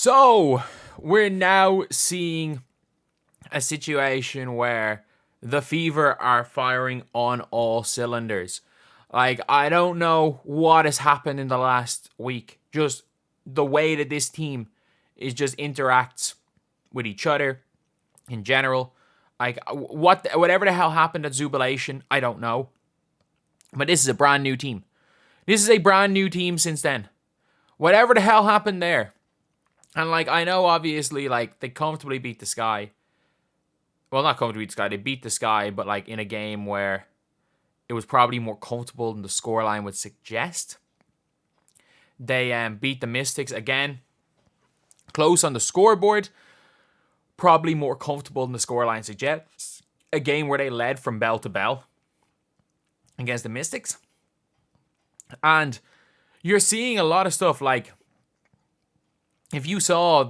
So, we're now seeing a situation where the Fever are firing on all cylinders. Like, I don't know what has happened in the last week. Just the way that this team is just interacts with each other in general. Like, whatever the hell happened at Zubilation, I don't know. But this is a brand new team. This is a brand new team since then. Whatever the hell happened there. And, like, I know, obviously, like, they comfortably beat the Sky. Well, not comfortably beat the Sky. They beat the Sky, but, like, in a game where it was probably more comfortable than the scoreline would suggest. They beat the Mystics again. Close on the scoreboard. Probably more comfortable than the scoreline suggests. A game where they led from bell to bell against the Mystics. And you're seeing a lot of stuff like, if you saw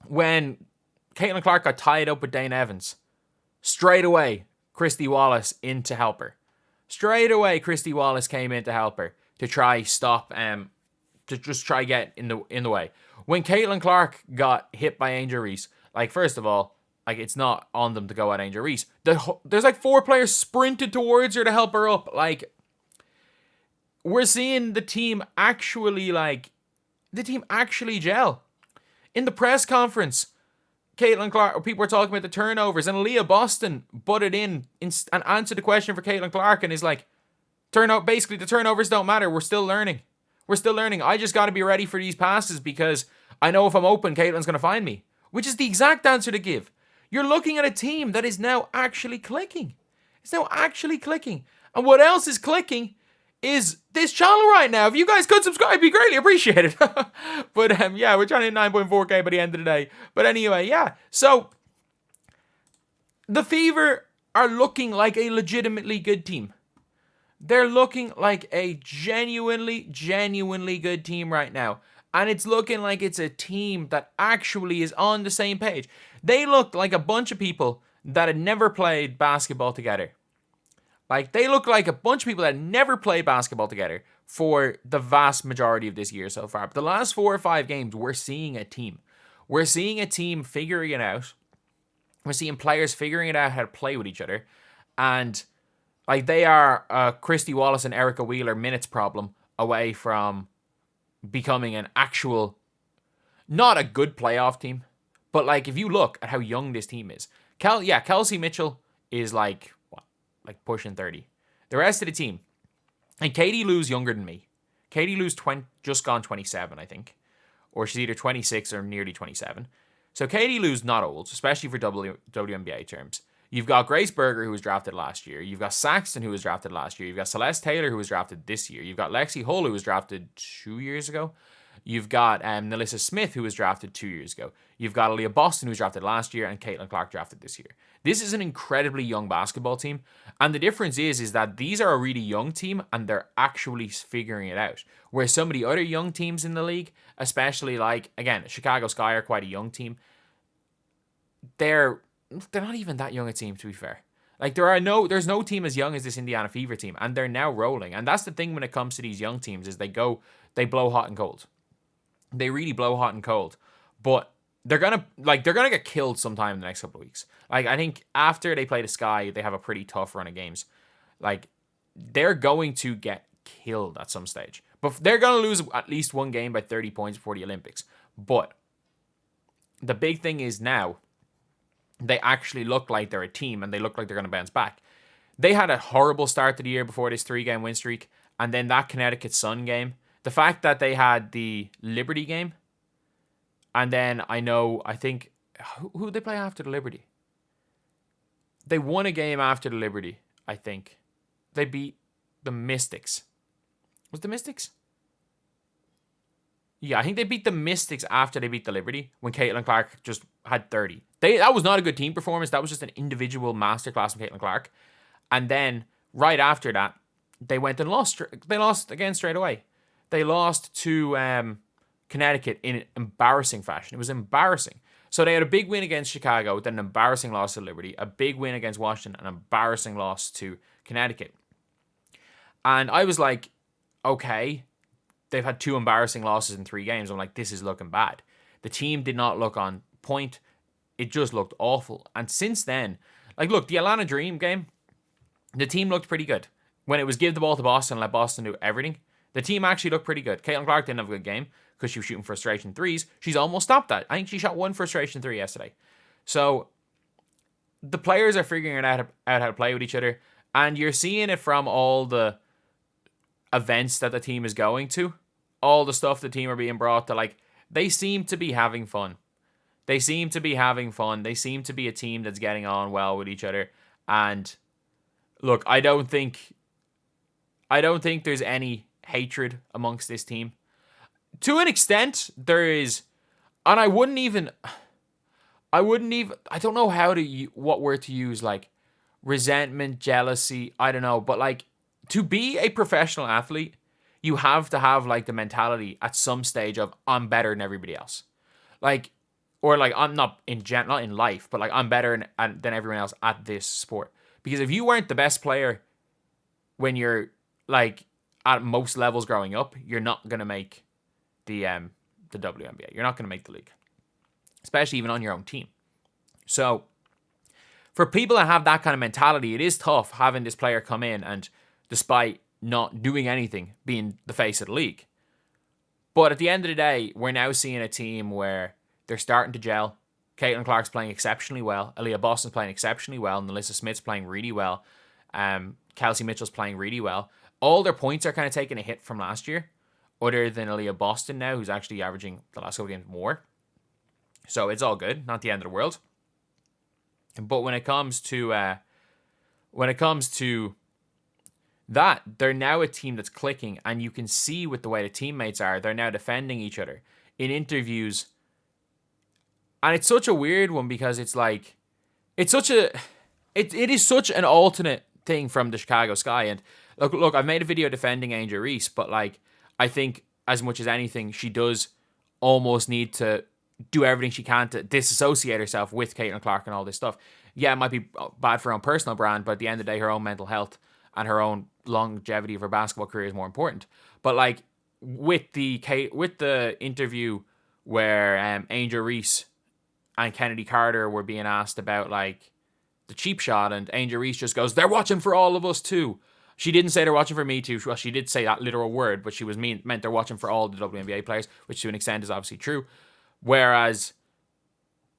when Caitlin Clark got tied up with Dane Evans, straight away, Christy Wallace in to help her. Straight away, Christy Wallace came in to help her to try stop, to just try get in the way. When Caitlin Clark got hit by Angel Reese, like, first of all, like, it's not on them to go at Angel Reese. There's like 4 players sprinted towards her to help her up. Like, we're seeing the team actually gel. In the press conference, Caitlin Clark, people were talking about the turnovers, and Leah Boston butted in and answered the question for Caitlin Clark, and is like, basically, the turnovers don't matter. We're still learning. I just got to be ready for these passes because I know if I'm open, Caitlin's going to find me. Which is the exact answer to give. You're looking at a team that is now actually clicking. And what else is clicking is this channel right now. If you guys could subscribe, it'd be greatly appreciated. But yeah, we're trying to hit 9.4K by the end of the day. But anyway, yeah. So, the Fever are looking like a legitimately good team. They're looking like a genuinely good team right now. And it's looking like it's a team that actually is on the same page. They looked like a bunch of people that had never played basketball together. Like, they look like a bunch of people that never played basketball together for the vast majority of this year so far. But the last 4 or 5 games, we're seeing a team. We're seeing a team figuring it out. We're seeing players figuring it out how to play with each other. And, like, they are Christy Wallace and Erica Wheeler minutes problem away from becoming an actual, not a good playoff team, but, like, if you look at how young this team is, Kelsey Mitchell is like pushing 30. The rest of the team, and Katie Lou's younger than me. Katie Lou's just gone 27, I think, or she's either 26 or nearly 27. So Katie Lou's not old, especially for WNBA terms. You've got Grace Berger, who was drafted last year. You've got Saxton, who was drafted last year. You've got Celeste Taylor, who was drafted this year. You've got Lexi Hull, who was drafted 2 years ago. You've got Nalissa Smith, who was drafted 2 years ago. You've got Aaliyah Boston, who was drafted last year, and Caitlin Clark drafted this year. This is an incredibly young basketball team. And the difference is that these are a really young team, and they're actually figuring it out. Where some of the other young teams in the league, especially like, again, Chicago Sky are quite a young team. They're not even that young a team, to be fair. Like, there's no team as young as this Indiana Fever team, and they're now rolling. And that's the thing when it comes to these young teams, is they blow hot and cold. They really blow hot and cold. But they're gonna get killed sometime in the next couple of weeks. Like, I think after they play the Sky, they have a pretty tough run of games. Like, they're going to get killed at some stage. But they're gonna lose at least one game by 30 points before the Olympics. But the big thing is now, they actually look like they're a team, and they look like they're going to bounce back. They had a horrible start to the year before this 3-game win streak, and then that Connecticut Sun game. The fact that they had the Liberty game, and then I think, who did they play after the Liberty? They won a game after the Liberty, I think. They beat the Mystics. Was it the Mystics? Yeah, I think they beat the Mystics after they beat the Liberty, when Caitlin Clark just had 30. That was not a good team performance. That was just an individual masterclass from Caitlin Clark. And then, right after that, they went and lost. They lost again straight away. They lost to Connecticut in an embarrassing fashion. It was embarrassing. So they had a big win against Chicago, then an embarrassing loss to Liberty, a big win against Washington, an embarrassing loss to Connecticut. And I was like, okay, they've had 2 embarrassing losses in 3 games. I'm like, this is looking bad. The team did not look on point. It just looked awful. And since then, like, look, the Atlanta Dream game, the team looked pretty good. When it was give the ball to Boston and let Boston do everything, the team actually looked pretty good. Caitlin Clark didn't have a good game because she was shooting frustration threes. She's almost stopped that. I think she shot one frustration three yesterday. So the players are figuring out how to play with each other. And you're seeing it from all the events that the team is going to. All the stuff the team are being brought to. Like, they seem to be having fun. They seem to be having fun. They seem to be a team that's getting on well with each other. And look, I don't think there's any hatred amongst this team. To an extent, there is, and I don't know what word to use, like resentment, jealousy, I don't know, but like, to be a professional athlete, you have to have like the mentality at some stage of, I'm better than everybody else. Like, or like, I'm not in life, but like, I'm better than everyone else at this sport. Because if you weren't the best player when you're like at most levels growing up, you're not gonna make the WNBA. You're not gonna make the league, especially even on your own team. So for people that have that kind of mentality, it is tough having this player come in and, despite not doing anything, being the face of the league. But at the end of the day, we're now seeing a team where they're starting to gel. Caitlin Clark's playing exceptionally well. Aaliyah Boston's playing exceptionally well. And Alyssa Smith's playing really well. Kelsey Mitchell's playing really well. All their points are kind of taking a hit from last year, other than Aaliyah Boston now, who's actually averaging the last couple games more. So it's all good. Not the end of the world. But when it comes to that, they're now a team that's clicking, and you can see with the way the teammates are, they're now defending each other in interviews. And it's such a weird one because it's like, it is such an alternate thing from the Chicago Sky. And look, I've made a video defending Angel Reese, but like, I think as much as anything, she does almost need to do everything she can to disassociate herself with Caitlin Clark and all this stuff. Yeah, it might be bad for her own personal brand, but at the end of the day, her own mental health and her own longevity of her basketball career is more important. But like, with the interview where Angel Reese and Kennedy Carter were being asked about like the cheap shot, and Angel Reese just goes, "They're watching for all of us too." She didn't say they're watching for me too. Well, she did say that literal word, but she was meant they're watching for all the WNBA players, which to an extent is obviously true. Whereas,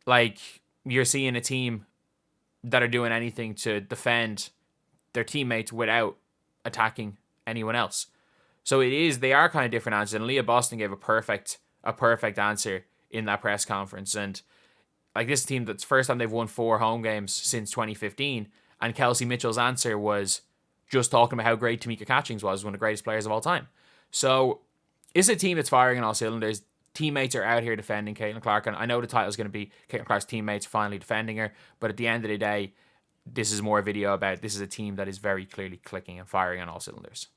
like, you're seeing a team that are doing anything to defend their teammates without attacking anyone else. So they are kind of different answers. And Leah Boston gave a perfect answer in that press conference. And like, this team, that's first time they've won 4 home games since 2015. And Kelsey Mitchell's answer was just talking about how great Tamika Catchings was, one of the greatest players of all time. So it's a team that's firing on all cylinders. Teammates are out here defending Caitlin Clark. And I know the title is going to be Caitlin Clark's teammates finally defending her. But at the end of the day, this is more a video about, this is a team that is very clearly clicking and firing on all cylinders.